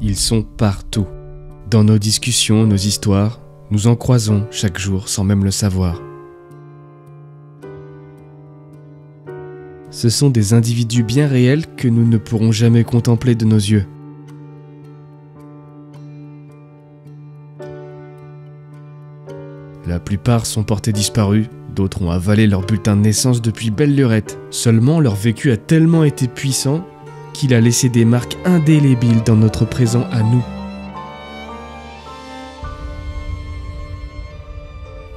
ils sont partout. Dans nos discussions, nos histoires, nous en croisons chaque jour sans même le savoir. Ce sont des individus bien réels que nous ne pourrons jamais contempler de nos yeux. La plupart sont portés disparus, d'autres ont avalé leur bulletin de naissance depuis belle lurette. Seulement, leur vécu a tellement été puissant qu'il a laissé des marques indélébiles dans notre présent à nous.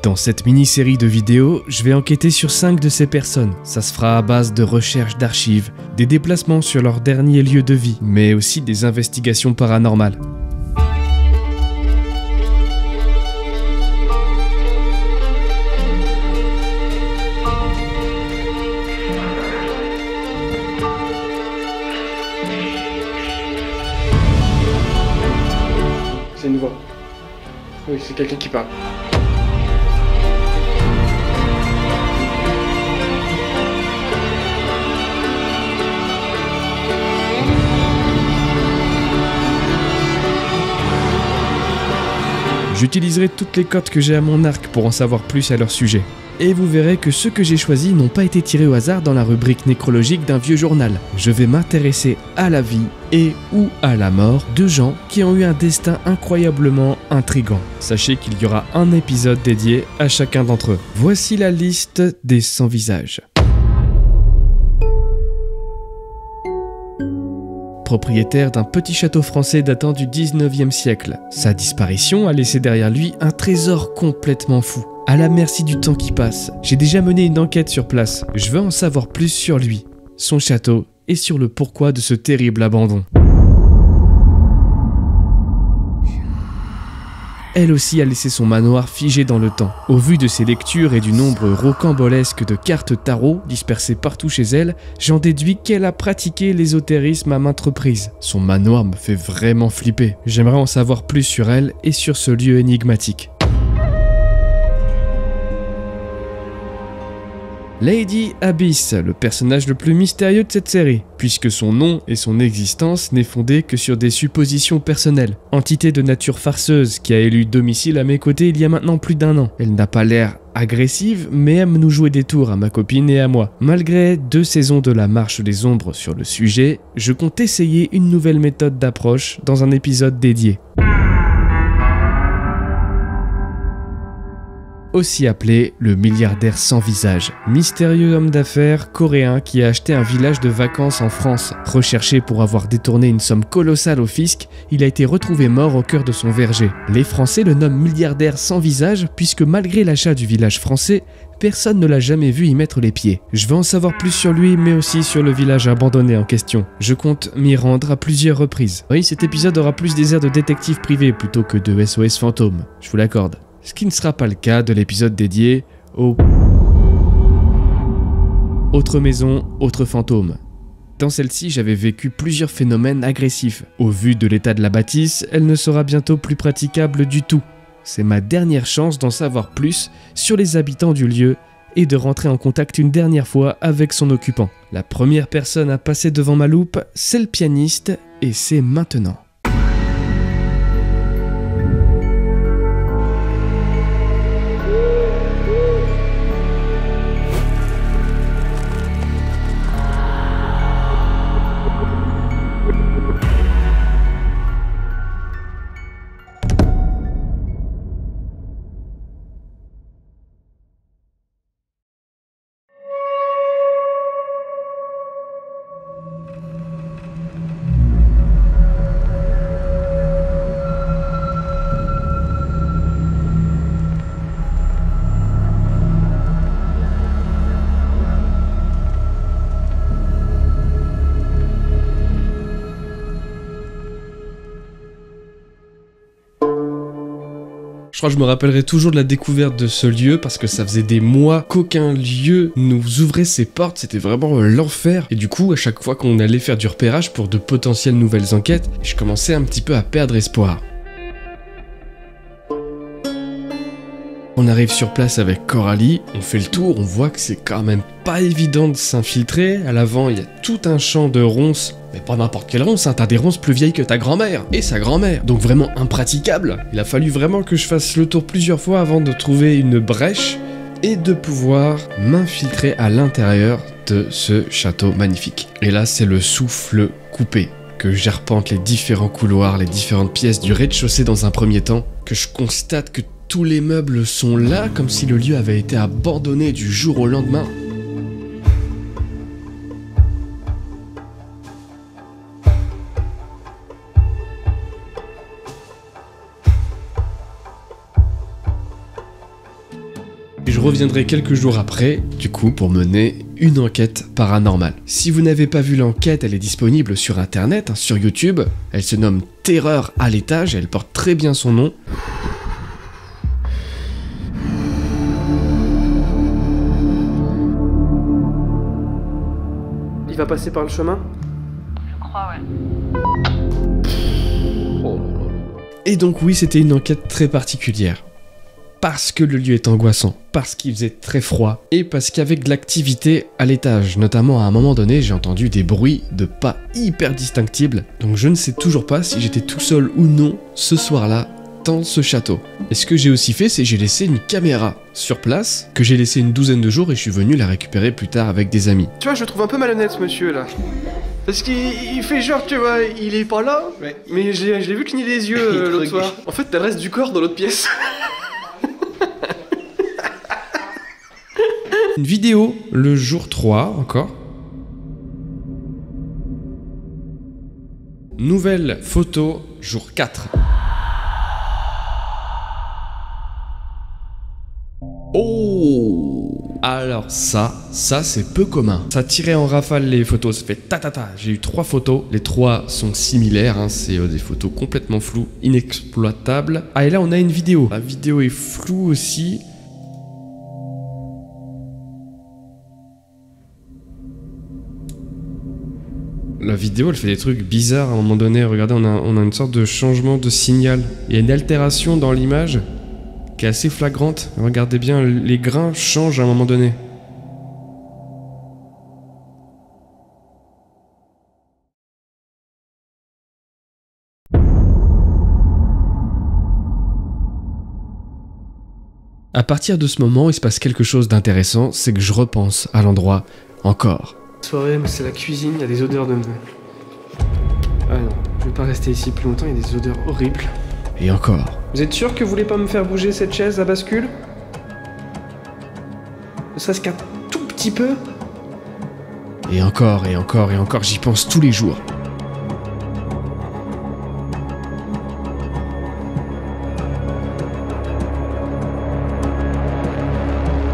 Dans cette mini-série de vidéos, je vais enquêter sur 5 de ces personnes. Ça se fera à base de recherches d'archives, des déplacements sur leur dernier lieu de vie, mais aussi des investigations paranormales. C'est une voix. Oui, c'est quelqu'un qui parle. J'utiliserai toutes les cordes que j'ai à mon arc pour en savoir plus à leur sujet. Et vous verrez que ceux que j'ai choisis n'ont pas été tirés au hasard dans la rubrique nécrologique d'un vieux journal. Je vais m'intéresser à la vie et ou à la mort de gens qui ont eu un destin incroyablement intrigant. Sachez qu'il y aura un épisode dédié à chacun d'entre eux. Voici la liste des 100 visages. Propriétaire d'un petit château français datant du 19e siècle. Sa disparition a laissé derrière lui un trésor complètement fou. À la merci du temps qui passe, j'ai déjà mené une enquête sur place. Je veux en savoir plus sur lui, son château et sur le pourquoi de ce terrible abandon. Elle aussi a laissé son manoir figé dans le temps. Au vu de ses lectures et du nombre rocambolesque de cartes tarot dispersées partout chez elle, j'en déduis qu'elle a pratiqué l'ésotérisme à maintes reprises. Son manoir me fait vraiment flipper. J'aimerais en savoir plus sur elle et sur ce lieu énigmatique. Lady Abyss, le personnage le plus mystérieux de cette série, puisque son nom et son existence n'est fondé que sur des suppositions personnelles. Entité de nature farceuse qui a élu domicile à mes côtés il y a maintenant plus d'1 an. Elle n'a pas l'air agressive, mais aime nous jouer des tours à ma copine et à moi. Malgré 2 saisons de la Marche des Ombres sur le sujet, je compte essayer une nouvelle méthode d'approche dans un épisode dédié. Aussi appelé le milliardaire sans visage, mystérieux homme d'affaires coréen qui a acheté un village de vacances en France. Recherché pour avoir détourné une somme colossale au fisc, il a été retrouvé mort au cœur de son verger. Les Français le nomment milliardaire sans visage puisque malgré l'achat du village français, personne ne l'a jamais vu y mettre les pieds. Je veux en savoir plus sur lui, mais aussi sur le village abandonné en question. Je compte m'y rendre à plusieurs reprises. Oui, cet épisode aura plus des airs de détective privé plutôt que de SOS fantôme, je vous l'accorde. Ce qui ne sera pas le cas de l'épisode dédié au Autre maison, autre fantôme. Dans celle-ci, j'avais vécu plusieurs phénomènes agressifs. Au vu de l'état de la bâtisse, elle ne sera bientôt plus praticable du tout. C'est ma dernière chance d'en savoir plus sur les habitants du lieu et de rentrer en contact une dernière fois avec son occupant. La première personne à passer devant ma loupe, c'est le pianiste et c'est maintenant. Je crois que je me rappellerai toujours de la découverte de ce lieu parce que ça faisait des mois qu'aucun lieu nous ouvrait ses portes, c'était vraiment l'enfer. Et du coup, à chaque fois qu'on allait faire du repérage pour de potentielles nouvelles enquêtes, je commençais un petit peu à perdre espoir. On arrive sur place avec Coralie, on fait le tour, on voit que c'est quand même pas évident de s'infiltrer. À l'avant, il y a tout un champ de ronces, mais pas n'importe quelle ronce, hein. T'as des ronces plus vieilles que ta grand-mère et sa grand-mère. Donc vraiment impraticable. Il a fallu vraiment que je fasse le tour plusieurs fois avant de trouver une brèche et de pouvoir m'infiltrer à l'intérieur de ce château magnifique. Et là, c'est le souffle coupé, que j'arpente les différents couloirs, les différentes pièces du rez-de-chaussée dans un premier temps, que je constate que tous les meubles sont là, comme si le lieu avait été abandonné du jour au lendemain. Je reviendrai quelques jours après, du coup, pour mener une enquête paranormale. Si vous n'avez pas vu l'enquête, elle est disponible sur internet, hein, sur YouTube. Elle se nomme Terreur à l'étage et elle porte très bien son nom. Il va passer par le chemin? Je crois, ouais. Et donc oui, c'était une enquête très particulière. Parce que le lieu est angoissant, parce qu'il faisait très froid, et parce qu'il y avait de l'activité à l'étage. Notamment à un moment donné, j'ai entendu des bruits de pas hyper distinctibles, donc je ne sais toujours pas si j'étais tout seul ou non ce soir-là dans ce château. Et ce que j'ai aussi fait, c'est que j'ai laissé une caméra sur place, que j'ai laissé une douzaine de jours et je suis venu la récupérer plus tard avec des amis. Tu vois, je le trouve un peu malhonnête, ce monsieur, là. Parce qu'il fait genre, tu vois, il est pas là, ouais. Mais je l'ai vu cligner des yeux l'autre soir. En fait, t'as le reste du corps dans l'autre pièce. Une vidéo, le jour 3 encore. Nouvelle photo, jour 4. Oh! Alors ça c'est peu commun. Ça tirait en rafale les photos, ça fait ta. J'ai eu 3 photos, les 3 sont similaires, hein. C'est des photos complètement floues, inexploitables. Ah et là on a une vidéo. La vidéo est floue aussi. La vidéo, elle fait des trucs bizarres à un moment donné. Regardez, on a une sorte de changement de signal. Il y a une altération dans l'image qui est assez flagrante. Regardez bien, les grains changent à un moment donné. À partir de ce moment, il se passe quelque chose d'intéressant, c'est que je repense à l'endroit encore. Soirée, mais c'est la cuisine, il y a des odeurs de... Ah non, je vais pas rester ici plus longtemps, il y a des odeurs horribles. Et encore. Vous êtes sûr que vous voulez pas me faire bouger cette chaise à bascule? Ne serait-ce qu'un tout petit peu? Et encore, j'y pense tous les jours.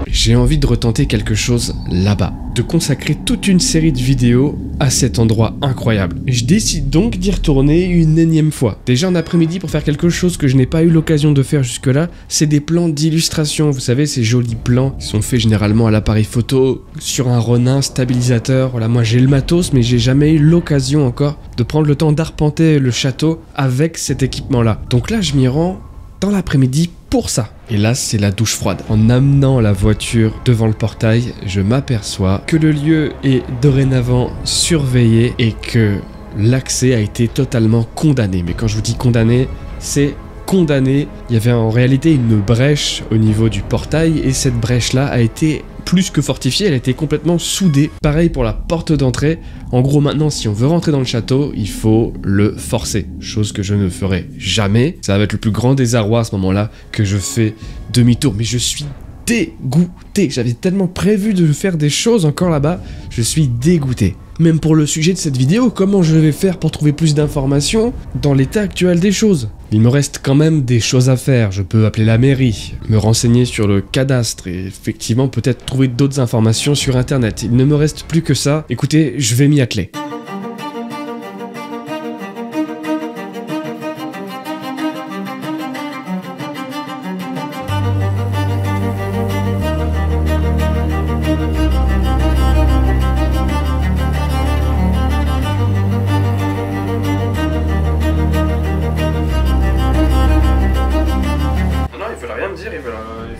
J'ai envie de retenter quelque chose là-bas, de consacrer toute une série de vidéos à cet endroit incroyable. Je décide donc d'y retourner une énième fois. Déjà en après-midi pour faire quelque chose que je n'ai pas eu l'occasion de faire jusque-là, c'est des plans d'illustration. Vous savez, ces jolis plans qui sont faits généralement à l'appareil photo, sur un Ronin stabilisateur. Voilà, moi j'ai le matos, mais j'ai jamais eu l'occasion encore de prendre le temps d'arpenter le château avec cet équipement-là. Donc là, je m'y rends dans l'après-midi pour ça. Et là, c'est la douche froide. En amenant la voiture devant le portail, je m'aperçois que le lieu est dorénavant surveillé et que l'accès a été totalement condamné. Mais quand je vous dis condamné, c'est condamné. Il y avait en réalité une brèche au niveau du portail et cette brèche-là a été plus que fortifiée, elle a été complètement soudée. Pareil pour la porte d'entrée. En gros, maintenant, si on veut rentrer dans le château, il faut le forcer. Chose que je ne ferai jamais. Ça va être le plus grand désarroi à ce moment-là que je fais demi-tour. Mais je suis dégoûté. J'avais tellement prévu de faire des choses encore là-bas. Je suis dégoûté. Même pour le sujet de cette vidéo, comment je vais faire pour trouver plus d'informations dans l'état actuel des choses? Il me reste quand même des choses à faire. Je peux appeler la mairie, me renseigner sur le cadastre et effectivement peut-être trouver d'autres informations sur internet. Il ne me reste plus que ça. Écoutez, je vais m'y atteler.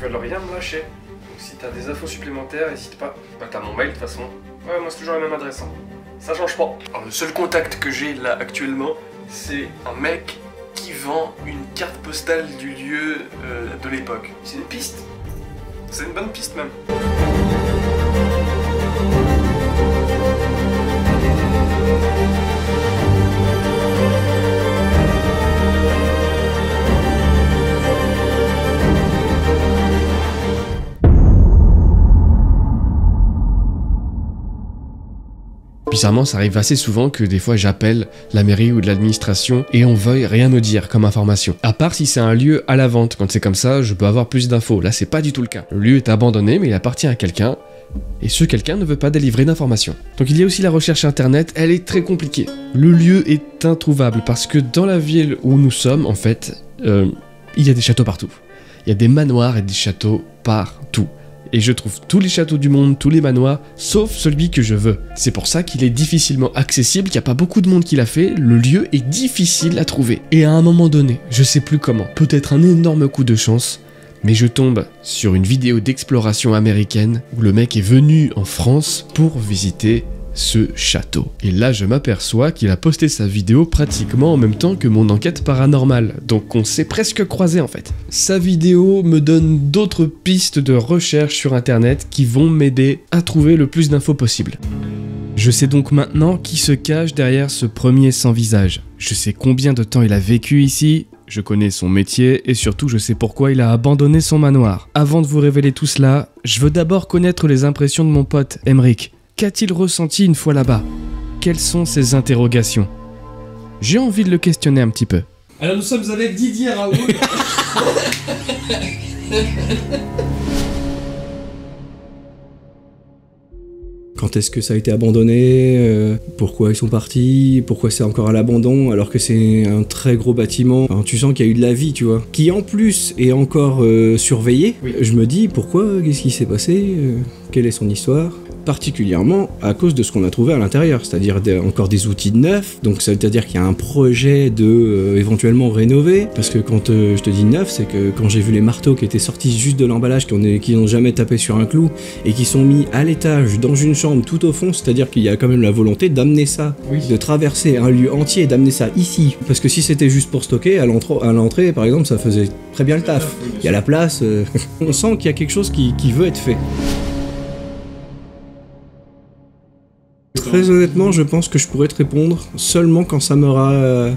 veulent rien me lâcher. Donc si t'as des infos supplémentaires, n'hésite pas. Bah t'as mon mail de toute façon. Ouais, moi c'est toujours la même adresse. Hein. Ça change pas. Alors, le seul contact que j'ai là actuellement, c'est un mec qui vend une carte postale du lieu de l'époque. C'est une piste. C'est une bonne piste même. Bizarrement, ça arrive assez souvent que des fois j'appelle la mairie ou de l'administration et on veuille rien me dire comme information. À part si c'est un lieu à la vente, quand c'est comme ça, je peux avoir plus d'infos. Là, c'est pas du tout le cas. Le lieu est abandonné, mais il appartient à quelqu'un, et ce quelqu'un ne veut pas délivrer d'informations. Donc il y a aussi la recherche internet, elle est très compliquée. Le lieu est introuvable parce que dans la ville où nous sommes, en fait, il y a des châteaux partout. Il y a des manoirs et des châteaux partout. Et je trouve tous les châteaux du monde, tous les manoirs, sauf celui que je veux. C'est pour ça qu'il est difficilement accessible, qu'il n'y a pas beaucoup de monde qui l'a fait, le lieu est difficile à trouver. Et à un moment donné, je sais plus comment, peut-être un énorme coup de chance, mais je tombe sur une vidéo d'exploration américaine où le mec est venu en France pour visiter ce château. Et là, je m'aperçois qu'il a posté sa vidéo pratiquement en même temps que mon enquête paranormale. Donc on s'est presque croisés en fait. Sa vidéo me donne d'autres pistes de recherche sur internet qui vont m'aider à trouver le plus d'infos possible. Je sais donc maintenant qui se cache derrière ce premier sans visage. Je sais combien de temps il a vécu ici, je connais son métier et surtout je sais pourquoi il a abandonné son manoir. Avant de vous révéler tout cela, je veux d'abord connaître les impressions de mon pote Emric. Qu'a-t-il ressenti une fois là-bas? Quelles sont ses interrogations? J'ai envie de le questionner un petit peu. Alors nous sommes avec Didier Raoul. Quand est-ce que ça a été abandonné? Pourquoi ils sont partis? Pourquoi c'est encore à l'abandon alors que c'est un très gros bâtiment? Alors, tu sens qu'il y a eu de la vie, tu vois. Qui en plus est encore surveillé. Oui. Je me dis pourquoi? Qu'est-ce qui s'est passé? Quelle est son histoire? Particulièrement à cause de ce qu'on a trouvé à l'intérieur, c'est-à-dire encore des outils neufs, donc ça veut dire qu'il y a un projet de éventuellement rénover, parce que quand je te dis neuf, c'est que quand j'ai vu les marteaux qui étaient sortis juste de l'emballage, qui n'ont jamais tapé sur un clou, et qui sont mis à l'étage, dans une chambre, tout au fond, c'est-à-dire qu'il y a quand même la volonté d'amener ça, oui, de traverser un lieu entier et d'amener ça ici, parce que si c'était juste pour stocker, à l'entrée par exemple, ça faisait très bien le taf, il y a la place, on sent qu'il y a quelque chose qui veut être fait. Très honnêtement, je pense que je pourrais te répondre seulement quand ça m'aura...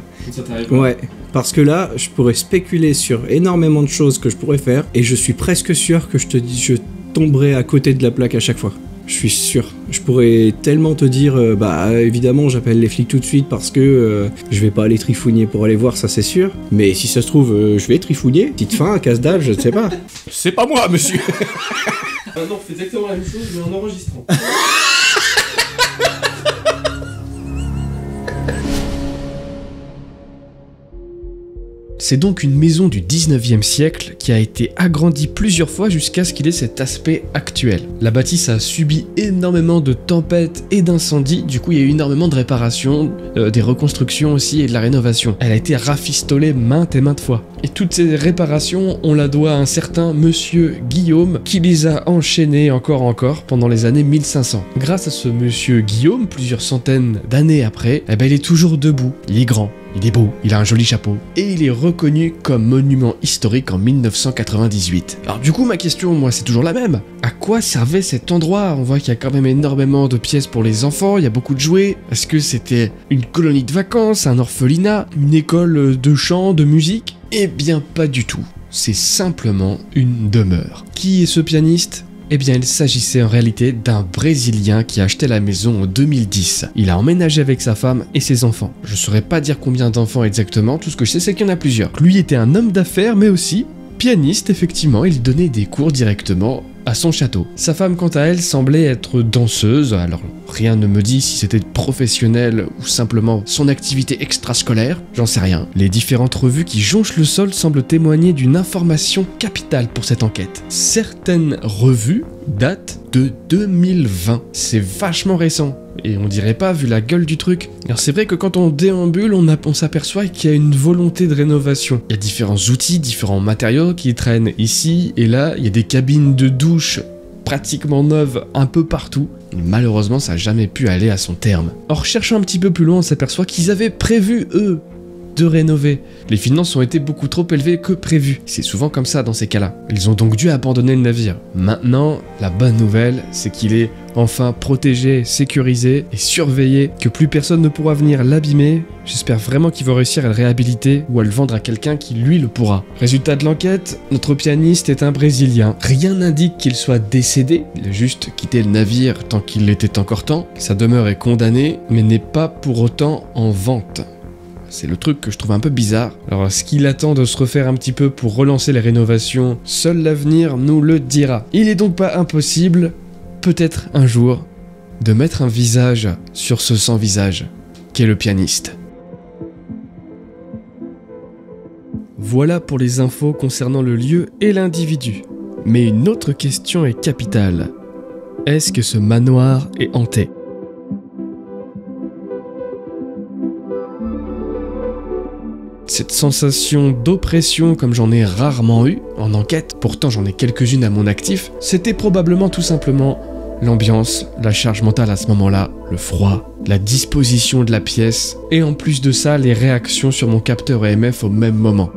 Ouais, parce que là, je pourrais spéculer sur énormément de choses que je pourrais faire, et je suis presque sûr que je tomberai à côté de la plaque à chaque fois. Je suis sûr. Je pourrais tellement te dire, bah évidemment j'appelle les flics tout de suite parce que je vais pas aller trifouiller pour aller voir, ça c'est sûr. Mais si ça se trouve, je vais trifouiller. Petite fin, casse-dalle, je ne sais pas. C'est pas moi, monsieur. Non, fais exactement la même chose, mais en enregistrant. C'est donc une maison du 19e siècle qui a été agrandie plusieurs fois jusqu'à ce qu'il ait cet aspect actuel. La bâtisse a subi énormément de tempêtes et d'incendies, du coup il y a eu énormément de réparations, des reconstructions aussi et de la rénovation. Elle a été rafistolée maintes et maintes fois. Et toutes ces réparations, on la doit à un certain monsieur Guillaume qui les a enchaînées encore pendant les années 1500. Grâce à ce monsieur Guillaume, plusieurs centaines d'années après, eh ben, il est toujours debout, il est grand. Il est beau, il a un joli chapeau, et il est reconnu comme monument historique en 1998. Alors du coup, ma question, moi, c'est toujours la même. À quoi servait cet endroit? On voit qu'il y a quand même énormément de pièces pour les enfants, il y a beaucoup de jouets. Est-ce que c'était une colonie de vacances, un orphelinat, une école de chant, de musique? Eh bien, pas du tout. C'est simplement une demeure. Qui est ce pianiste? Eh bien, il s'agissait en réalité d'un Brésilien qui a acheté la maison en 2010. Il a emménagé avec sa femme et ses enfants. Je saurais pas dire combien d'enfants exactement, tout ce que je sais c'est qu'il y en a plusieurs. Lui était un homme d'affaires mais aussi pianiste, effectivement, il donnait des cours directement à son château. Sa femme, quant à elle, semblait être danseuse, alors rien ne me dit si c'était professionnel ou simplement son activité extrascolaire, j'en sais rien. Les différentes revues qui jonchent le sol semblent témoigner d'une information capitale pour cette enquête. Certaines revues datent de 2020, c'est vachement récent. et on dirait pas vu la gueule du truc. Alors c'est vrai que quand on déambule, on s'aperçoit qu'il y a une volonté de rénovation. Il y a différents outils, différents matériaux qui traînent ici et là, il y a des cabines de douche pratiquement neuves un peu partout. Et malheureusement, ça n'a jamais pu aller à son terme. Or, cherchant un petit peu plus loin, on s'aperçoit qu'ils avaient prévu, eux, de rénover. Les finances ont été beaucoup trop élevées que prévu. C'est souvent comme ça dans ces cas-là. Ils ont donc dû abandonner le navire. Maintenant, la bonne nouvelle, c'est qu'il est enfin protégé, sécurisé et surveillé, que plus personne ne pourra venir l'abîmer. J'espère vraiment qu'ils vont réussir à le réhabiliter ou à le vendre à quelqu'un qui lui le pourra. Résultat de l'enquête, notre pianiste est un Brésilien. Rien n'indique qu'il soit décédé, il a juste quitté le navire tant qu'il était encore temps. Sa demeure est condamnée, mais n'est pas pour autant en vente. C'est le truc que je trouve un peu bizarre. Alors, est-ce qu'il attend de se refaire un petit peu pour relancer les rénovations? Seul l'avenir nous le dira. Il est donc pas impossible, peut-être un jour, de mettre un visage sur ce sans visage, qu'est le pianiste. Voilà pour les infos concernant le lieu et l'individu. Mais une autre question est capitale. Est-ce que ce manoir est hanté ? Cette sensation d'oppression comme j'en ai rarement eu en enquête, pourtant j'en ai quelques-unes à mon actif, c'était probablement tout simplement l'ambiance, la charge mentale à ce moment-là, le froid, la disposition de la pièce, et en plus de ça, les réactions sur mon capteur EMF au même moment.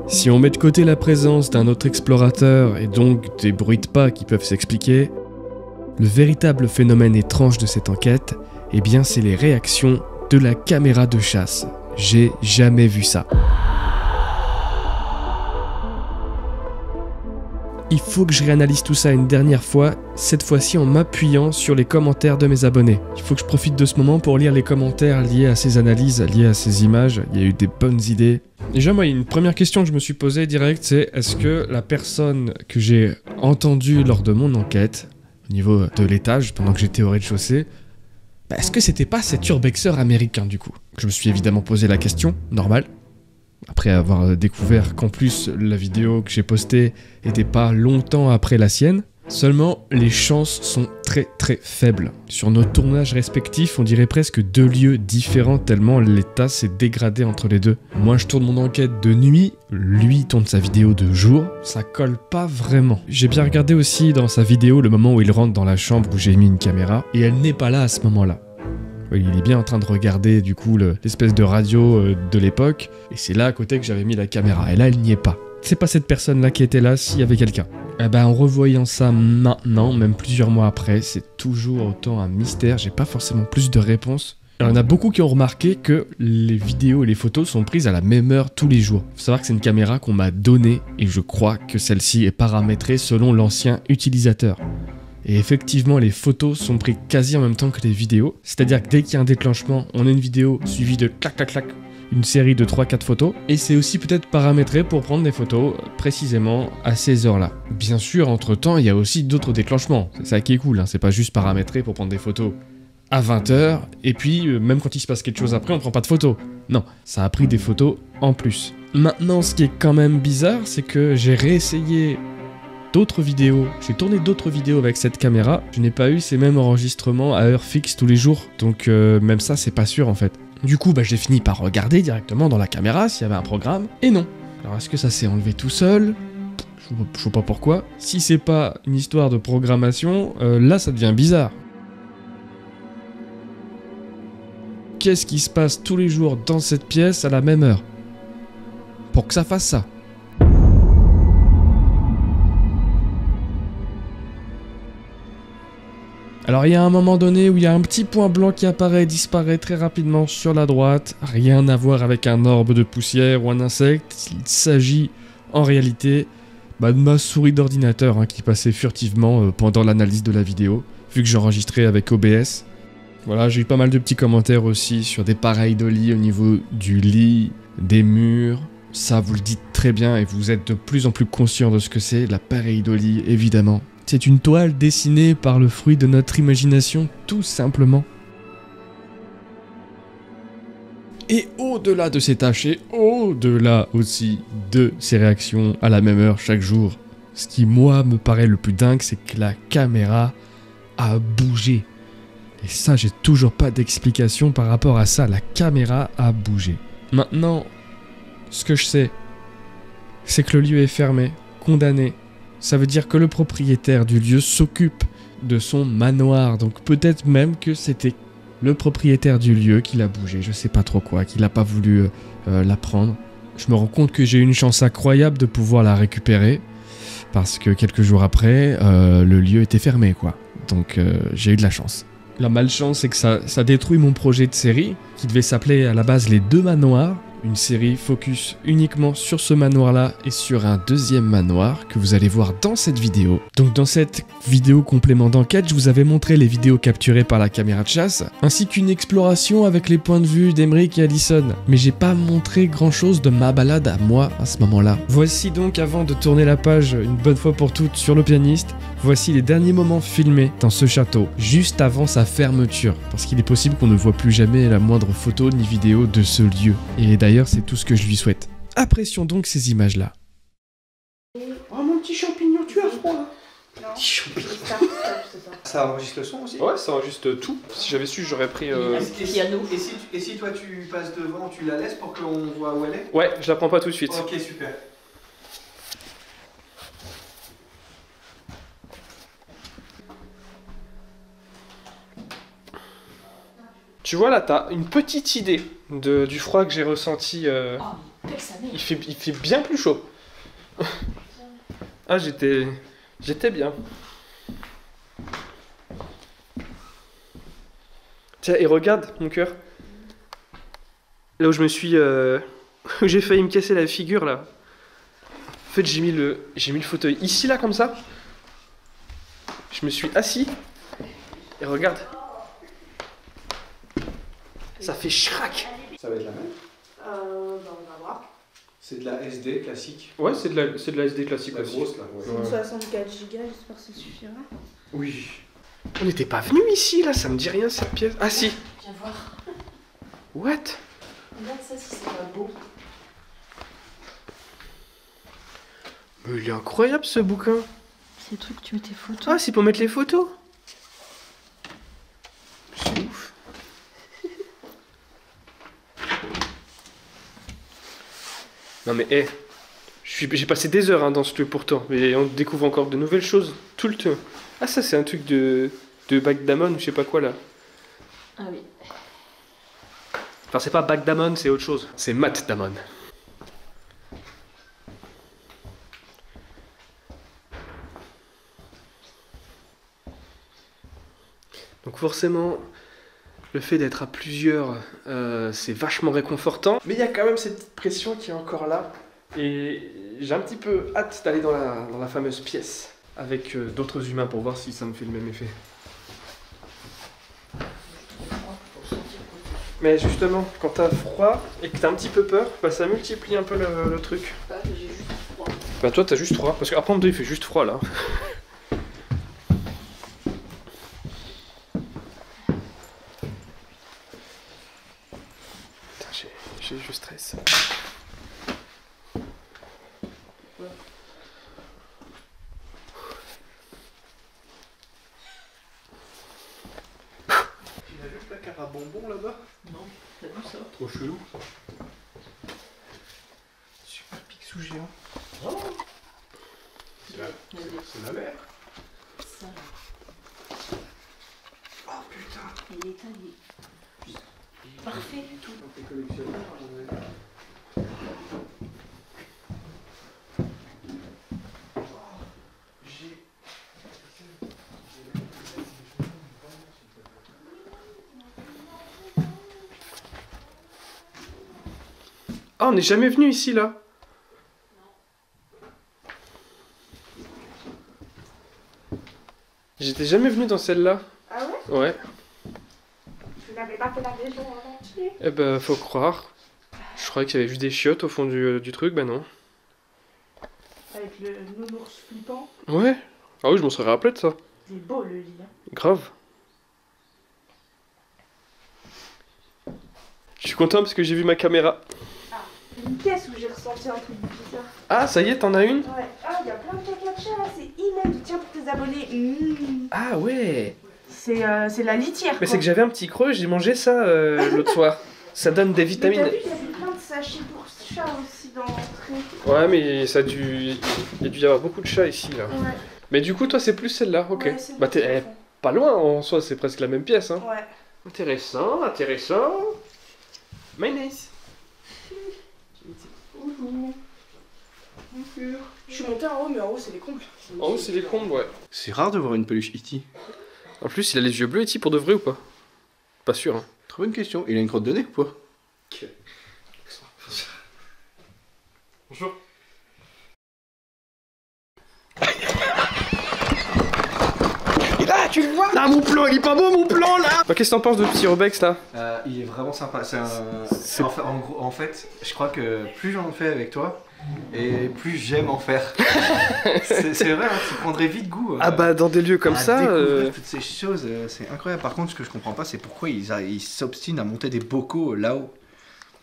Si on met de côté la présence d'un autre explorateur et donc des bruits de pas qui peuvent s'expliquer, le véritable phénomène étrange de cette enquête, eh bien c'est les réactions de la caméra de chasse. J'ai jamais vu ça. Il faut que je réanalyse tout ça une dernière fois, cette fois-ci en m'appuyant sur les commentaires de mes abonnés. Il faut que je profite de ce moment pour lire les commentaires liés à ces analyses, liés à ces images. Il y a eu des bonnes idées. Déjà, moi, une première question que je me suis posée direct, c'est est-ce que la personne que j'ai entendue lors de mon enquête, au niveau de l'étage, pendant que j'étais au rez-de-chaussée, est-ce que c'était pas cet urbexeur américain du coup? Je me suis évidemment posé la question, normal. Après avoir découvert qu'en plus la vidéo que j'ai postée était pas longtemps après la sienne. Seulement, les chances sont très très faibles. Sur nos tournages respectifs, on dirait presque deux lieux différents tellement l'état s'est dégradé entre les deux. Moi je tourne mon enquête de nuit, lui tourne sa vidéo de jour, ça colle pas vraiment. J'ai bien regardé aussi dans sa vidéo le moment où il rentre dans la chambre où j'ai mis une caméra, et elle n'est pas là à ce moment-là. Il est bien en train de regarder du coup l'espèce de radio de l'époque, et c'est là à côté que j'avais mis la caméra, et là elle n'y est pas. C'est pas cette personne-là qui était là s'il y avait quelqu'un. Eh ben, en revoyant ça maintenant, même plusieurs mois après, c'est toujours autant un mystère, j'ai pas forcément plus de réponses. Alors, il y en a beaucoup qui ont remarqué que les vidéos et les photos sont prises à la même heure tous les jours. Faut savoir que c'est une caméra qu'on m'a donnée, et je crois que celle-ci est paramétrée selon l'ancien utilisateur. Et effectivement, les photos sont prises quasi en même temps que les vidéos. C'est-à-dire que dès qu'il y a un déclenchement, on a une vidéo suivie de clac clac clac, une série de 3-4 photos. Et c'est aussi peut-être paramétré pour prendre des photos précisément à ces heures-là. Bien sûr, entre-temps, il y a aussi d'autres déclenchements. C'est ça qui est cool, hein. C'est pas juste paramétré pour prendre des photos à 20h, et puis même quand il se passe quelque chose après, on prend pas de photos. Non, ça a pris des photos en plus. Maintenant, ce qui est quand même bizarre, c'est que j'ai réessayé d'autres vidéos. J'ai tourné d'autres vidéos avec cette caméra. Je n'ai pas eu ces mêmes enregistrements à heure fixe tous les jours. Donc même ça, c'est pas sûr en fait. Du coup, j'ai fini par regarder directement dans la caméra s'il y avait un programme. Et non. Alors est-ce que ça s'est enlevé tout seul? Je sais pas pourquoi. Si c'est pas une histoire de programmation, là ça devient bizarre. Qu'est-ce qui se passe tous les jours dans cette pièce à la même heure? Pour que ça fasse ça. Alors il y a un moment donné où il y a un petit point blanc qui apparaît et disparaît très rapidement sur la droite. Rien à voir avec un orbe de poussière ou un insecte. Il s'agit en réalité de ma souris d'ordinateur qui passait furtivement pendant l'analyse de la vidéo, vu que j'enregistrais avec OBS. Voilà, j'ai eu pas mal de petits commentaires aussi sur des pareils de lit au niveau du lit, des murs. Ça, vous le dites très bien et vous êtes de plus en plus conscient de ce que c'est, la pareidolie, évidemment. C'est une toile dessinée par le fruit de notre imagination, tout simplement. Et au-delà de ces tâches, et au-delà aussi de ces réactions à la même heure chaque jour, ce qui, moi, me paraît le plus dingue, c'est que la caméra a bougé. Et ça, j'ai toujours pas d'explication par rapport à ça. La caméra a bougé. Maintenant, ce que je sais, c'est que le lieu est fermé, condamné. Ça veut dire que le propriétaire du lieu s'occupe de son manoir. Donc peut-être même que c'était le propriétaire du lieu qui l'a bougé. Je sais pas trop quoi, qu'il a pas voulu la prendre. Je me rends compte que j'ai eu une chance incroyable de pouvoir la récupérer. Parce que quelques jours après, le lieu était fermé, quoi. Donc j'ai eu de la chance. La malchance, c'est que ça détruit mon projet de série, qui devait s'appeler à la base Les Deux Manoirs. Une série focus uniquement sur ce manoir-là et sur un deuxième manoir que vous allez voir dans cette vidéo. Donc dans cette vidéo complément d'enquête, je vous avais montré les vidéos capturées par la caméra de chasse, ainsi qu'une exploration avec les points de vue d'Emeric et Allison. Mais j'ai pas montré grand-chose de ma balade à moi à ce moment-là. Voici donc, avant de tourner la page une bonne fois pour toutes sur le pianiste, voici les derniers moments filmés dans ce château, juste avant sa fermeture, parce qu'il est possible qu'on ne voit plus jamais la moindre photo ni vidéo de ce lieu. Et d'ailleurs, c'est tout ce que je lui souhaite. Apprécions donc ces images-là. Oh mon petit champignon, tu as froid là? Non. Petit champignon. Ça. Ça enregistre le son aussi? Ouais, ça enregistre tout. Si j'avais su, j'aurais pris. Piano. Et si toi tu passes devant, tu la laisses pour qu'on voit où elle est? Ouais, je la prends pas tout de suite. Ok, super. Tu vois là, t'as une petite idée du froid que j'ai ressenti. Oh, pèle sa mère. Il fait bien plus chaud. Ah, j'étais bien. Tiens, et regarde mon cœur. Là où je me suis, où j'ai failli me casser la figure là. En fait, j'ai mis le fauteuil ici là comme ça. Je me suis assis. Et regarde. Ça fait schrack. Ça va être la même? On va voir. C'est de la SD classique. Ouais, c'est de la SD classique La aussi. grosse là, ouais. Ouais. 64 Go, j'espère que ça suffira. Oui. On n'était pas venu ici là, ça me dit rien cette pièce. Ah si. Viens voir. What? Regarde ça si c'est pas beau. Mais il est incroyable ce bouquin. C'est le truc que tu mets tes photos. Ah, c'est pour mettre les photos. C'est ouf. Non mais hé, j'ai passé des heures hein, dans ce lieu pourtant, et on découvre encore de nouvelles choses tout le temps. Ah ça c'est un truc de backgammon, je sais pas quoi là. Ah oui. Enfin c'est pas backgammon, c'est autre chose. C'est Matt Damon. Donc forcément, le fait d'être à plusieurs, c'est vachement réconfortant. Mais il y a quand même cette petite pression qui est encore là. Et j'ai un petit peu hâte d'aller dans la fameuse pièce avec d'autres humains pour voir si ça me fait le même effet. Mais justement, quand t'as froid et que t'as un petit peu peur, bah ça multiplie un peu le truc. Bah, j'ai juste froid. Bah toi t'as juste froid, parce qu'après on me dit il fait juste froid là. Je stresse. Tu as vu le placard à bonbons là-bas? Non, t'as vu ça? Trop chelou. Super Picsou géant. Oh, c'est la mer. Ça là. Oh putain. Il est taillé. Parfait. Tout dans tes collectionneurs. Ah, on n'est jamais venu ici là. J'étais jamais venu dans celle-là. Ah ouais? Ouais. Tu n'avais pas fait la maison en entier? Eh ben, faut croire. Je croyais qu'il y avait juste des chiottes au fond du truc, bah non. Avec le nounours flippant. Ouais. Ah oui, je m'en serais rappelé de ça. C'est beau le lit. Hein. Grave. Je suis content parce que j'ai vu ma caméra. Une pièce où j'ai ressenti un truc bizarre. Ah, ça y est, t'en as une? Ouais. Ah, il y a plein de cacachas là, c'est immense. Tiens pour tes abonnés. Ah ouais. C'est la litière. Mais c'est que j'avais un petit creux, j'ai mangé ça l'autre soir. Ça donne des Mais vitamines. t'as vu, il y avait plein de sachets pour chat aussi dans l'entrée. Ouais, mais ça a dû. Il y a dû y avoir beaucoup de chats ici là. Ouais. Mais du coup, toi, c'est plus celle-là, ok. Ouais, c'est Bah, bon, t'es c'est bon. pas loin en soi, c'est presque la même pièce. Hein. Ouais. Intéressant, intéressant. Mais nice. Je suis montée en haut, mais en haut, c'est les combles. En haut, c'est les combles, ouais. C'est rare de voir une peluche E.T. En plus, il a les yeux bleus, E.T. pour de vrai ou pas? Pas sûr, hein. Très bonne question. Il a une crotte de nez ou pas? Bonjour. Et là, tu le vois? Ah, mon plan, il est pas beau, mon plan, là. Bah, qu'est-ce que t'en penses de petit Urbex, là? Il est vraiment sympa. En fait, je crois que plus j'en fais avec toi, et plus j'aime en faire. c'est vrai, hein, tu prendrais vite goût. Ah bah, dans des lieux comme à ça... découvrir toutes ces choses, c'est incroyable. Par contre, ce que je comprends pas, c'est pourquoi ils s'obstinent à monter des bocaux là-haut.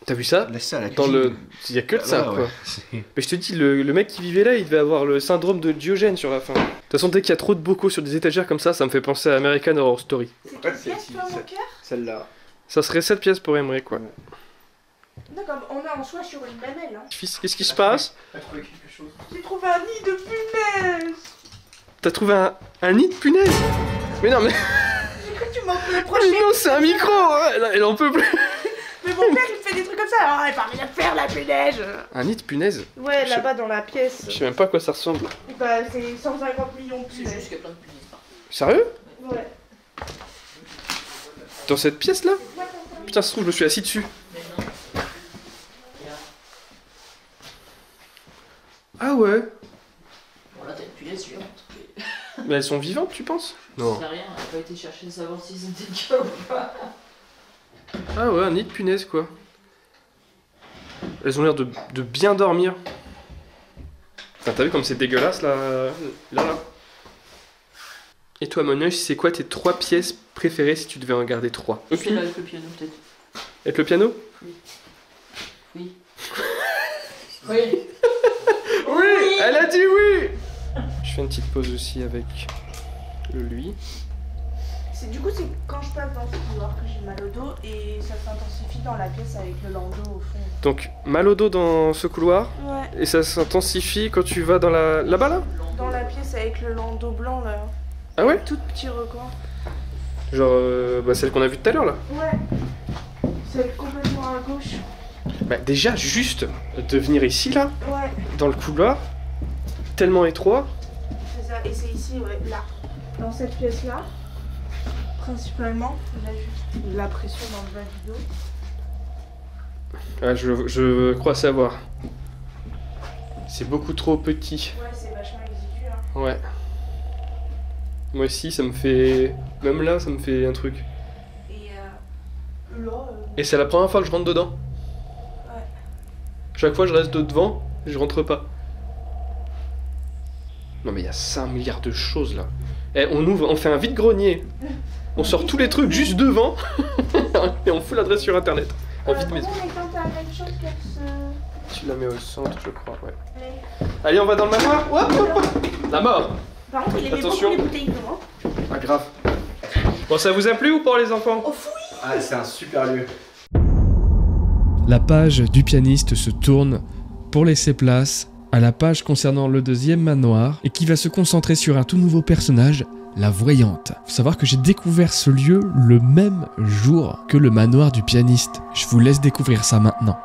T'as vu ça? Laisse ça à la Dans cuisine. le... Il y a que de ça, Ouais, quoi. ouais. Mais je te dis, le mec qui vivait là, il devait avoir le syndrome de Diogène sur la fin. De toute façon, dès qu'il y a trop de bocaux sur des étagères comme ça me fait penser à American Horror Story. C'est Ouais, quelle c'est pièce, toi, mon c'est- cœur? Celle-là. Ça serait 7 pièces pour Emery, quoi. D'accord, on est en soi sur une mamelle. Hein. Fils, qu'est-ce qui se passe? T'as trouvé quelque chose? J'ai trouvé un nid de punaise. T'as trouvé un nid de punaise? Mais non, mais... J'ai cru que tu m'en Mais reprocher. non, c'est un micro, ouais, elle en peut plus. Mais mon père, il fait des trucs comme ça. Alors, il parle de faire la punaise. Un nid de punaise? Ouais, là-bas dans la pièce. Je sais même pas à quoi ça ressemble. Bah, c'est 150 millions de C'est punaises. juste qu'il y a plein de punaises partout. Sérieux? Ouais. Dans cette pièce-là? Putain, ça se trouve, je me suis assis dessus. Mais non. Regarde. Ah ouais? Bon, là, t'as une punaise géante. Mais Mais elles sont vivantes, tu penses? Non. je sais rien, elle a pas été chercher de savoir si c'était le cas ou pas. Ah ouais, un nid de punaise, quoi. Elles ont l'air de bien dormir. Putain, t'as vu comme c'est dégueulasse, là? Là. Et toi, mon œil, c'est quoi tes 3 pièces préférées si tu devais en garder 3? Je fais là avec le piano, peut-être. Avec le piano? Oui. Oui. Oui, elle a dit oui. Je fais une petite pause aussi avec le lui. Du coup, c'est quand je passe dans ce couloir que j'ai mal au dos et ça s'intensifie dans la pièce avec le landau au fond. Donc, mal au dos dans ce couloir, Ouais. et ça s'intensifie quand tu vas dans la... là-bas, là? Dans la pièce avec le landau blanc là. Ah ouais? Tout petit recoin. Genre, bah, celle qu'on a vue tout à l'heure, là. Ouais. C'est complètement à gauche. Bah, déjà, juste de venir ici, là, Ouais. dans le couloir, tellement étroit. C'est ça. Et c'est ici, ouais, là. Dans cette pièce là. Principalement. On a juste la pression dans le bas du dos. Ah, je crois savoir. C'est beaucoup trop petit. Ouais, c'est vachement exigu. Hein. Ouais. Moi aussi, ça me fait... Même là, ça me fait un truc. Et là. Et c'est la première fois que je rentre dedans. Ouais. Chaque fois, je reste de devant, je rentre pas. Non mais il y a 5 milliards de choses là. Eh, on ouvre, on fait un vide-grenier. On sort tous les trucs juste devant. Et on fout l'adresse sur internet. Un vide-maison. Mais quand t'as quelque chose qu'elle se. Tu la mets au centre, je crois, ouais. Allez. Allez, on va dans le manoir. Hop, hop, hop. La mort. Par contre, il aimait Attention. beaucoup les bouteilles d'eau. Hein. Pas grave. Bon, ça vous a plu ou pas les enfants? Oh, fouille. Ah, c'est un super lieu. La page du pianiste se tourne pour laisser place à la page concernant le deuxième manoir et qui va se concentrer sur un tout nouveau personnage, la voyante. Faut savoir que j'ai découvert ce lieu le même jour que le manoir du pianiste. Je vous laisse découvrir ça maintenant.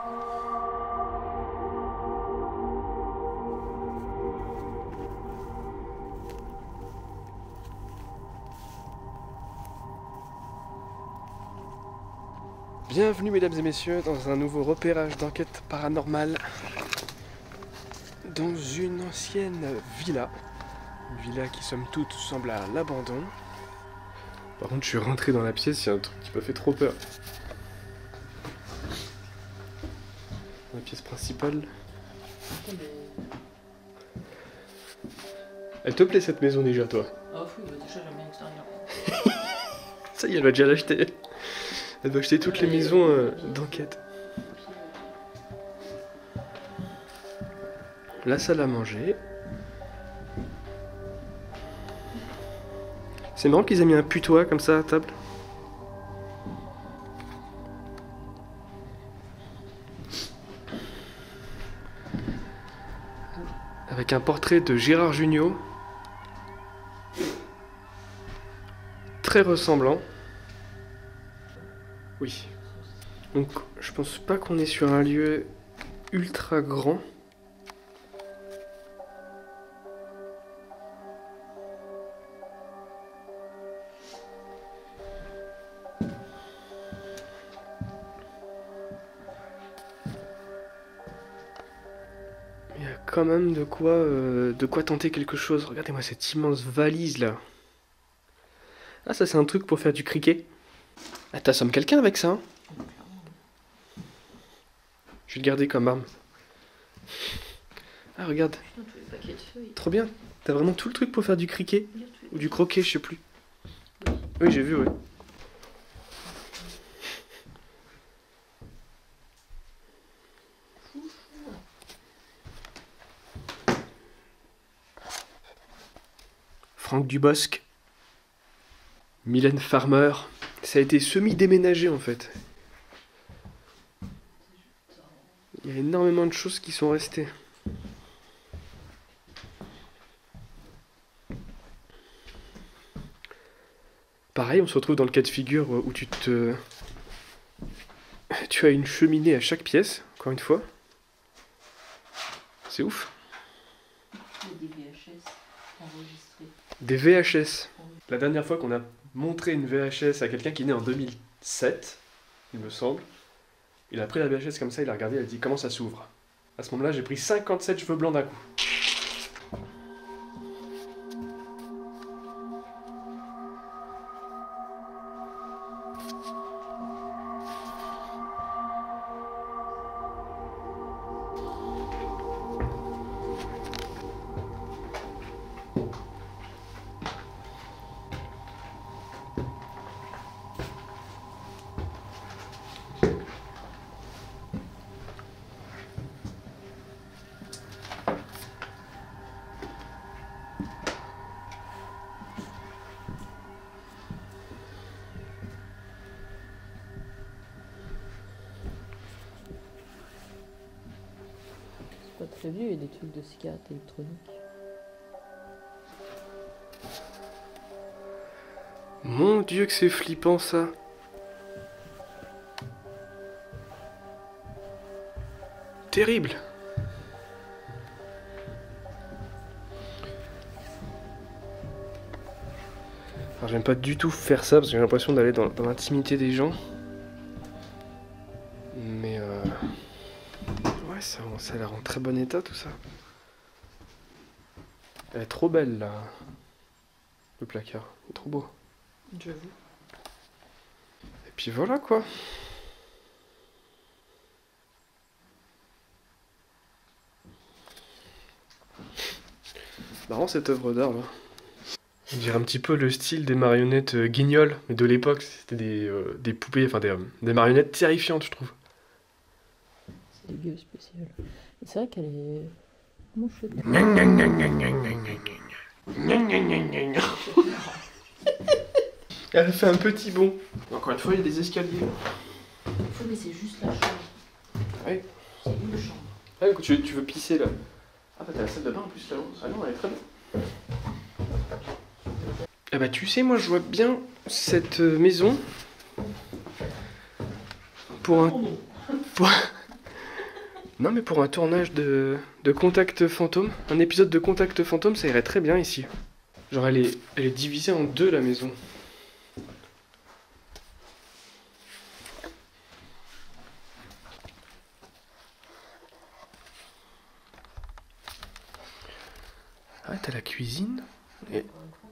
Bienvenue mesdames et messieurs dans un nouveau repérage d'enquête paranormale dans une ancienne villa. Une villa qui somme toute semble à l'abandon. Par contre je suis rentré dans la pièce, il y a un truc qui m'a fait trop peur. La pièce principale. Elle te plaît cette maison déjà toi? Ah oui, bah déjà j'aime bien l'extérieur. Ça y est, elle va déjà l'acheter. Elle va acheter toutes les maisons d'enquête. La salle à manger. C'est marrant qu'ils aient mis un putois comme ça à table. Avec un portrait de Gérard Jugnot. Très ressemblant. Oui. Donc je pense pas qu'on est sur un lieu ultra grand. Il y a quand même de quoi tenter quelque chose. Regardez-moi cette immense valise là. Ah, ça c'est un truc pour faire du cricket. Ah, t'assommes quelqu'un avec ça, hein? Je vais le garder comme arme. Ah, regarde. Tous les paquets de feuilles. Trop bien. T'as vraiment tout le truc pour faire du cricket. Regarde tous les- Ou du croquet, je sais plus. Oui, j'ai vu, ouais. Franck Dubosc. Mylène Farmer. Ça a été semi-déménagé en fait. Il y a énormément de choses qui sont restées. Pareil, on se retrouve dans le cas de figure où tu as une cheminée à chaque pièce, encore une fois. C'est ouf. Il y a des VHS enregistrés. Des VHS. La dernière fois qu'on a montré une VHS à quelqu'un qui est né en 2007, il me semble, il a pris la VHS comme ça, il a regardé, il a dit comment ça s'ouvre. À ce moment-là, j'ai pris 57 cheveux blancs d'un coup. C'est pas très vieux, il y a des trucs de cigarettes électroniques. Mon Dieu que c'est flippant ça. Terrible. Alors j'aime pas du tout faire ça parce que j'ai l'impression d'aller dans l'intimité des gens. Mais ouais, ça a l'air en très bon état tout ça. Elle est trop belle là. Le placard, il est trop beau. J'avoue. Et puis voilà quoi. Marrant cette œuvre d'art là. On dirait un petit peu le style des marionnettes Guignol, mais de l'époque c'était des poupées, enfin des marionnettes terrifiantes je trouve. C'est dégueu spécial. Et c'est vrai qu'elle est. Comment je fais Elle a fait un petit bond. Encore une fois il y a des escaliers. Faut mais c'est juste la chambre. Ouais. C'est une chambre. Ah, écoute, tu veux pisser là. Ah bah t'as la salle de bain en plus là-haut. Ah non, elle est très bien. Ah bah tu sais, moi je vois bien cette maison pour un... Non mais pour un tournage de Contact Fantôme, un épisode de Contact Fantôme, ça irait très bien ici. Genre elle est divisée en deux la maison. Ah, t'as la cuisine.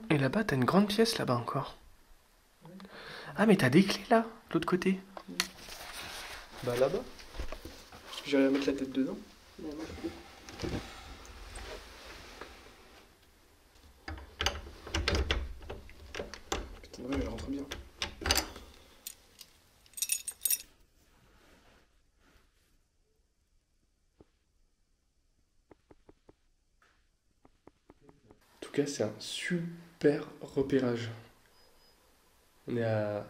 Et là-bas, t'as une grande pièce là-bas encore. Ah, mais t'as des clés là, de l'autre côté. Bah là-bas. Parce que j'allais mettre la tête dedans. Putain, ouais, elle rentre bien. En tout cas, c'est un super repérage. On est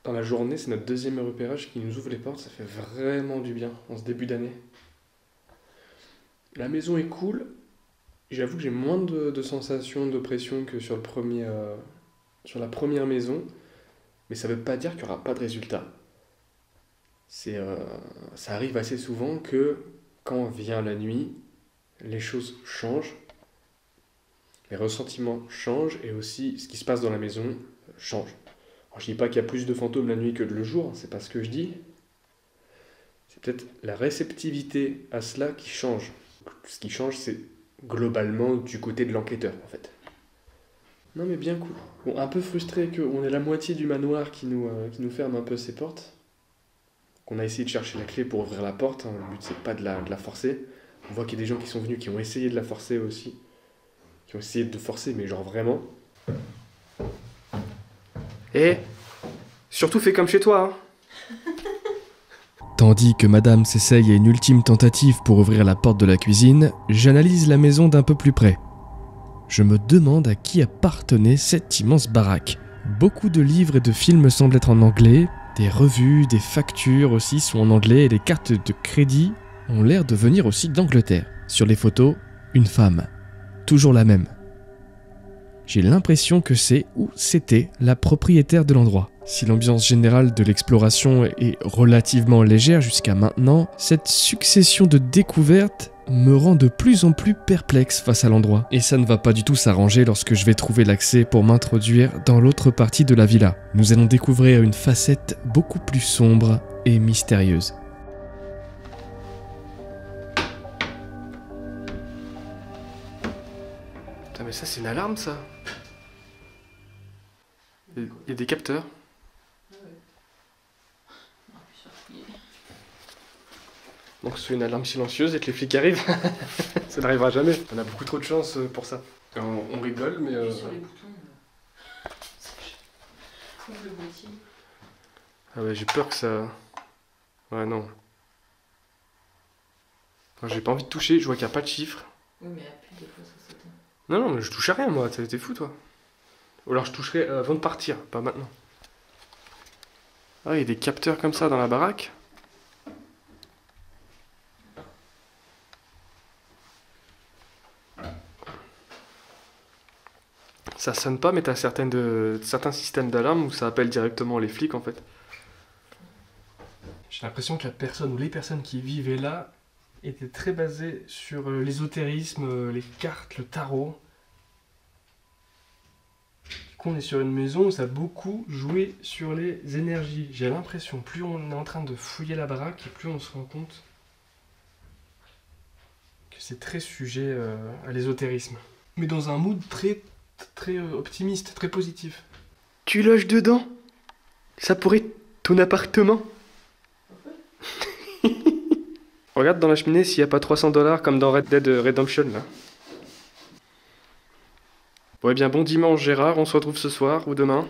dans la journée, c'est notre deuxième repérage qui nous ouvre les portes, ça fait vraiment du bien en ce début d'année. La maison est cool, j'avoue que j'ai moins de sensations d'oppression que sur la première maison, mais ça veut pas dire qu'il n'y aura pas de résultat. Ça arrive assez souvent que quand vient la nuit, les choses changent, les ressentiments changent et aussi ce qui se passe dans la maison change. Alors, je dis pas qu'il y a plus de fantômes la nuit que le jour, c'est pas ce que je dis. C'est peut-être la réceptivité à cela qui change. Ce qui change, c'est globalement du côté de l'enquêteur, en fait. Non mais bien cool. Bon, un peu frustré qu'on ait la moitié du manoir qui nous ferme un peu ses portes. On a essayé de chercher la clé pour ouvrir la porte, hein. Le but c'est pas de la forcer. On voit qu'il y a des gens qui sont venus, qui ont essayé de la forcer aussi. Qui ont essayé de forcer, mais genre vraiment. Et surtout fais comme chez toi, hein. Tandis que madame s'essaye à une ultime tentative pour ouvrir la porte de la cuisine, j'analyse la maison d'un peu plus près. Je me demande à qui appartenait cette immense baraque. Beaucoup de livres et de films semblent être en anglais, des revues, des factures aussi sont en anglais et les cartes de crédit ont l'air de venir aussi d'Angleterre. Sur les photos, une femme. Toujours la même. J'ai l'impression que c'est ou c'était la propriétaire de l'endroit. Si l'ambiance générale de l'exploration est relativement légère jusqu'à maintenant, cette succession de découvertes me rend de plus en plus perplexe face à l'endroit. Et ça ne va pas du tout s'arranger lorsque je vais trouver l'accès pour m'introduire dans l'autre partie de la villa. Nous allons découvrir une facette beaucoup plus sombre et mystérieuse. Putain mais ça c'est une alarme ça. Il y a des capteurs. Donc c'est une alarme silencieuse et que les flics arrivent. Ça n'arrivera jamais. On a beaucoup trop de chance pour ça. On rigole mais... Sur les boutons, le boîtier. Ah ouais j'ai peur que ça... Ouais non. J'ai pas envie de toucher, je vois qu'il n'y a pas de chiffre. Oui mais appuie des fois ça s'éteint. Non mais je touche à rien moi, t'es fou toi. Ou alors je toucherai avant de partir, pas maintenant. Ah il y a des capteurs comme ça dans la baraque. Ça sonne pas, mais t'as certains systèmes d'alarme où ça appelle directement les flics en fait. J'ai l'impression que la personne ou les personnes qui vivaient là étaient très basées sur l'ésotérisme, les cartes, le tarot. Du coup, on est sur une maison où ça a beaucoup joué sur les énergies. J'ai l'impression, plus on est en train de fouiller la baraque, et plus on se rend compte que c'est très sujet à l'ésotérisme. Mais dans un mood très optimiste, très positif. Tu loges dedans? Ça pourrait être ton appartement? Regarde dans la cheminée s'il n'y a pas 300$ comme dans Red Dead Redemption là. Ouais bien bon dimanche Gérard, on se retrouve ce soir ou demain.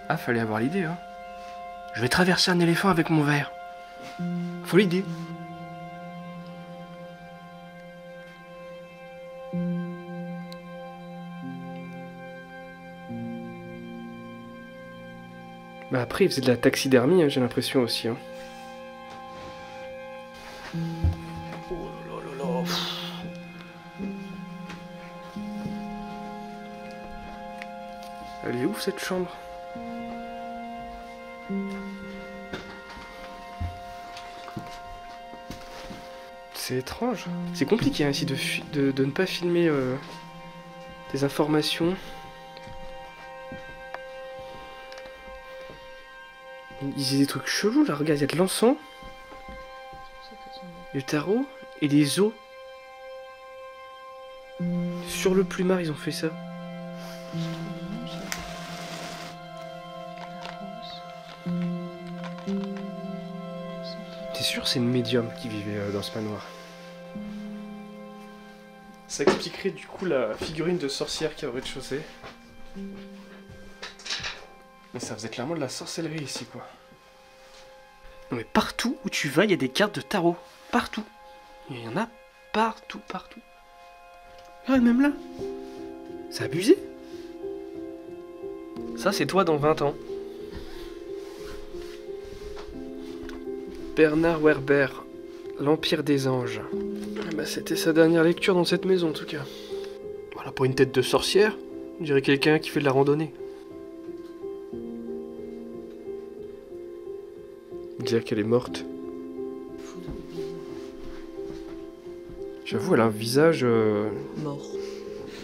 Ah, fallait avoir l'idée, hein. Je vais traverser un éléphant avec mon verre. Faut l'idée. Bah après, il faisait de la taxidermie, hein, j'ai l'impression aussi. Hein. Oh là là là là. Elle est ouf cette chambre. C'est étrange. C'est compliqué hein, ici de ne pas filmer des informations. Il y a des trucs chelous là, regarde, il y a de l'encens, du tarot et des os. Sur le plumard, ils ont fait ça. T'es sûr c'est une médium qui vivait dans ce manoir? Ça expliquerait du coup la figurine de sorcière qui est au rez-de-chaussée. Mais ça faisait clairement de la sorcellerie ici, quoi. Non mais partout où tu vas, il y a des cartes de tarot. Partout. Il y en a partout, partout. Ah, même là. C'est abusé. Ça, c'est toi dans 20 ans. Bernard Werber, L'Empire des Anges. Ah bah, c'était sa dernière lecture dans cette maison, en tout cas. Voilà, pour une tête de sorcière, on dirait quelqu'un qui fait de la randonnée. Dire qu'elle est morte. J'avoue, elle a un visage... Mort.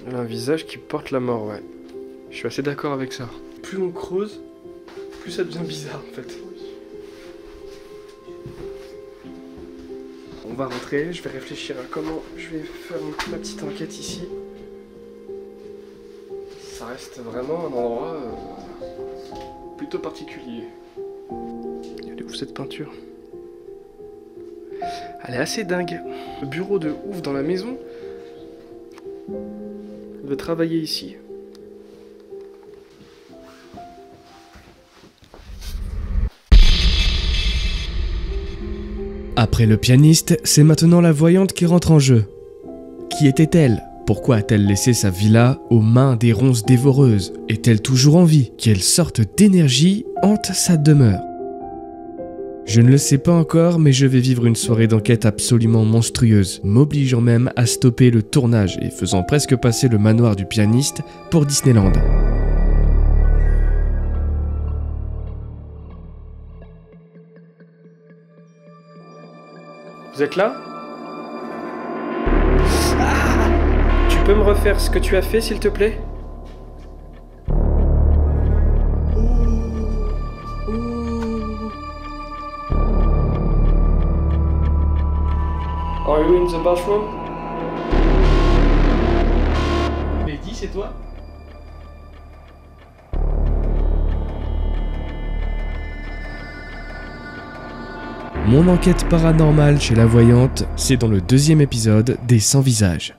Elle a un visage qui porte la mort, ouais. Je suis assez d'accord avec ça. Plus on creuse, plus ça devient bizarre, en fait. On va rentrer, je vais réfléchir à comment je vais faire ma petite enquête ici. Ça reste vraiment un endroit plutôt particulier. Elle est où cette peinture? Elle est assez dingue. Le bureau de ouf dans la maison. Elle veut travailler ici. Après le pianiste, c'est maintenant la voyante qui rentre en jeu. Qui était-elle? Pourquoi a-t-elle laissé sa villa aux mains des ronces dévoreuses? Est-elle toujours en vie? Quelle sorte d'énergie hante sa demeure? Je ne le sais pas encore, mais je vais vivre une soirée d'enquête absolument monstrueuse, m'obligeant même à stopper le tournage et faisant presque passer le manoir du pianiste pour Disneyland. Vous êtes là? Ah! Tu peux me refaire ce que tu as fait, s'il te plaît? Are you in the bathroom? Lady, c'est toi? Mon enquête paranormale chez la voyante, c'est dans le 2e épisode des Sans Visages.